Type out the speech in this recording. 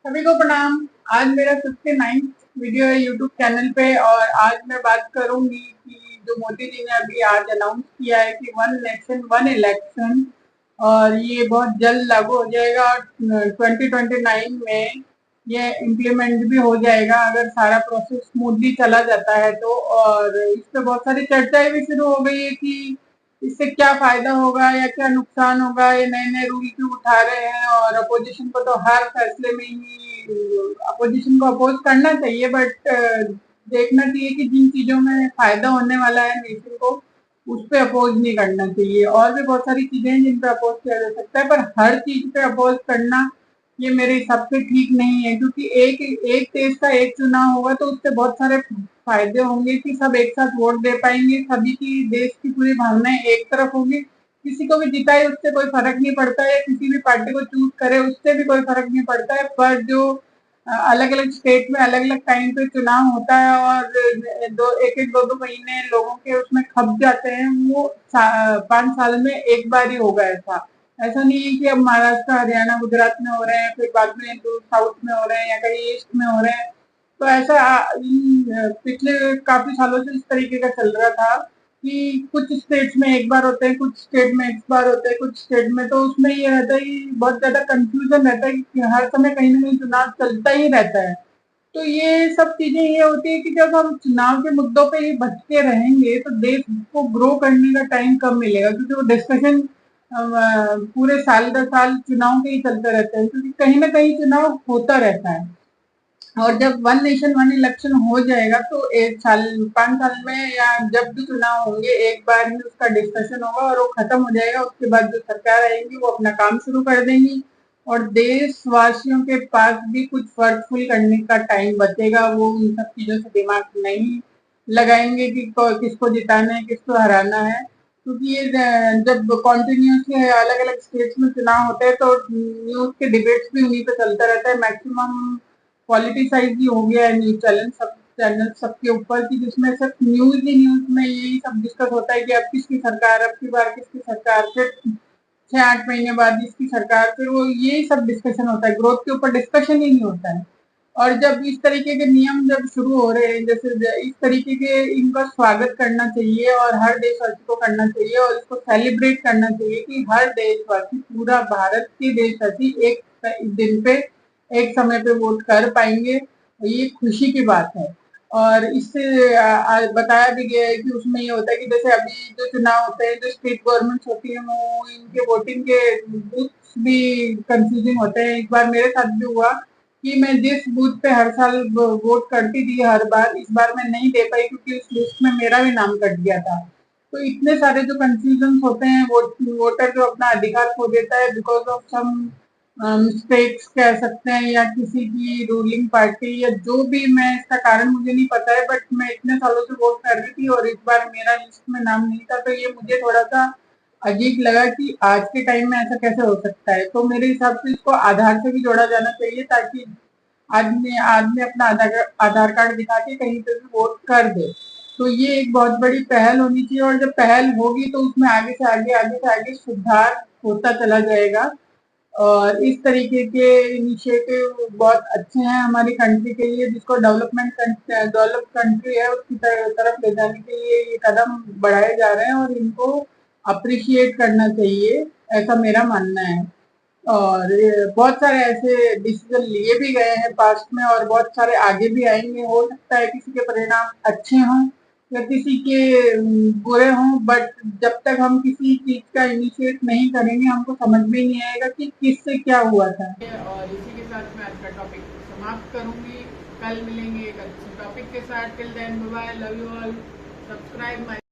सभी को प्रणाम। आज मेरा 59th वीडियो है यूट्यूब चैनल पे और आज मैं बात करूंगी कि जो मोदी जी ने अभी आज अनाउंस किया है कि वन नेशन वन इलेक्शन, और ये बहुत जल्द लागू हो जाएगा और 2029 में ये इम्प्लीमेंट भी हो जाएगा अगर सारा प्रोसेस स्मूथली चला जाता है तो। और इस पे बहुत सारी चर्चाएं भी शुरू हो गई है कि इससे क्या फायदा होगा या क्या नुकसान होगा, ये नए नए रूल क्यों उठा रहे हैं। और अपोजिशन को तो हर फैसले में ही अपोजिशन को अपोज करना चाहिए, बट देखना चाहिए कि जिन चीजों में फायदा होने वाला है नेशन को उस पर अपोज नहीं करना चाहिए। और भी बहुत सारी चीजें हैं जिन पे अपोज किया जा सकता है, पर हर चीज पे अपोज करना ये मेरे हिसाब से ठीक नहीं है, क्योंकि एक एक देश का एक चुनाव होगा तो उससे बहुत सारे फायदे होंगे कि सब एक साथ वोट दे पाएंगे, सभी की देश की पूरी भावनाएं एक तरफ होगी। किसी को भी जिताए उससे कोई फर्क नहीं पड़ता है, किसी भी पार्टी को चूज करे उससे भी कोई फर्क नहीं पड़ता है। पर जो अलग अलग स्टेट में अलग अलग टाइम पे चुनाव होता है और दो एक एक दो दो महीने लोगों के उसमें खप जाते हैं, वो 5 साल में एक बार ही होगा। ऐसा नहीं है कि अब महाराष्ट्र हरियाणा गुजरात में हो रहे हैं, फिर बाद में साउथ में हो रहे हैं या कहीं ईस्ट में हो रहे हैं। तो ऐसा पिछले काफी सालों से इस तरीके का चल रहा था कि कुछ स्टेट्स में एक बार होते हैं, कुछ स्टेट में एक बार होते हैं, कुछ स्टेट में तो उसमें ये रहता है कि बहुत ज्यादा कंफ्यूजन रहता है कि हर समय कहीं ना कहीं चुनाव चलता ही रहता है। तो ये सब चीजें ये होती है कि जब हम चुनाव के मुद्दों पे ही भटके रहेंगे तो देश को ग्रो करने का टाइम कब मिलेगा, क्योंकि वो डिस्कशन पूरे साल दर साल चुनाव के ही चलते रहते हैं, क्योंकि कहीं ना कहीं चुनाव होता रहता है। और जब वन नेशन वन इलेक्शन हो जाएगा तो 1 साल 5 साल में या जब भी चुनाव होंगे एक बार ही उसका डिस्कशन होगा और वो खत्म हो जाएगा। उसके बाद जो सरकार आएगी वो अपना काम शुरू कर देंगी और देशवासियों के पास भी कुछ वर्कफुल करने का टाइम बचेगा। वो उन सब चीजों से दिमाग नहीं लगाएंगे कि किसको जिताना है किसको हराना है, क्योंकि ये जब कॉन्टिन्यूसली अलग अलग स्टेट्स में चुनाव होते हैं तो न्यूज के डिबेट्स भी उन्हीं पे चलता रहता है। मैक्सिमम पॉलिटिसाइज ही हो गया है न्यूज चैनल सबके ऊपर, की जिसमें सिर्फ न्यूज ही न्यूज में यही सब डिस्कस होता है कि अब किसकी सरकार, अब की बार किसकी सरकार, फिर 6-8 महीने बाद इसकी सरकार, फिर वो यही सब डिस्कशन होता है, ग्रोथ के ऊपर डिस्कशन ही नहीं होता है। और जब इस तरीके के नियम जब शुरू हो रहे हैं, जैसे इस तरीके के, इनका स्वागत करना चाहिए और हर देशवासी को करना चाहिए और इसको सेलिब्रेट करना चाहिए कि हर देशवासी, पूरा भारत के देशवासी एक दिन पे एक समय पे वोट कर पाएंगे। ये खुशी की बात है। और इससे बताया भी गया है कि उसमें ये होता है कि जैसे अभी जो चुनाव होते हैं, जो स्टेट गवर्नमेंट्स होती है, वो इनके वोटिंग के बूथ भी कंफ्यूजिंग होते हैं। एक बार मेरे साथ भी हुआ कि मैं जिस बूथ पे हर साल वोट करती थी हर बार, इस बार मैं नहीं दे पाई क्योंकि उस लिस्ट में मेरा भी नाम कट गया था। तो इतने सारे जो कंफ्यूजन होते हैं, वोटर जो अपना अधिकार खो देता है बिकॉज ऑफ सम मिस्टेक्स कह सकते हैं, या किसी की रूलिंग पार्टी, या जो भी, मैं इसका कारण मुझे नहीं पता है, बट मैं इतने सालों से वोट कर रही थी और इस बार मेरा लिस्ट में नाम नहीं था, तो ये मुझे थोड़ा सा अजीब लगा कि आज के टाइम में ऐसा कैसे हो सकता है। तो मेरे हिसाब से इसको आधार से भी जोड़ा जाना चाहिए ताकि आदमी अपना आधार कार्ड दिखा के कहीं पे भी वोट कर दे। तो ये एक बहुत बड़ी पहल होनी चाहिए और जब पहल होगी तो उसमें आगे से आगे सुधार होता चला जाएगा। और इस तरीके के इनिशिएटिव बहुत अच्छे हैं हमारी कंट्री के लिए, जिसको डेवलप कंट्री है उसकी तरफ ले जाने के लिए ये कदम बढ़ाए जा रहे हैं और इनको अप्रिशिएट करना चाहिए, ऐसा मेरा मानना है। और बहुत सारे ऐसे डिसीजन लिए भी गए हैं पास्ट में और बहुत सारे आगे भी आएंगे। हो सकता है किसी के परिणाम अच्छे हों या किसी के बुरे हों, बट जब तक हम किसी चीज का इनिशिएट नहीं करेंगे हमको समझ में नहीं आएगा कि किससे क्या हुआ था। और इसी के साथ मैं आज का टॉपिक समाप्त करूंगी। कल मिलेंगे एक अच्छे टॉपिक के साथ। Till then bye bye, love you all, subscribe my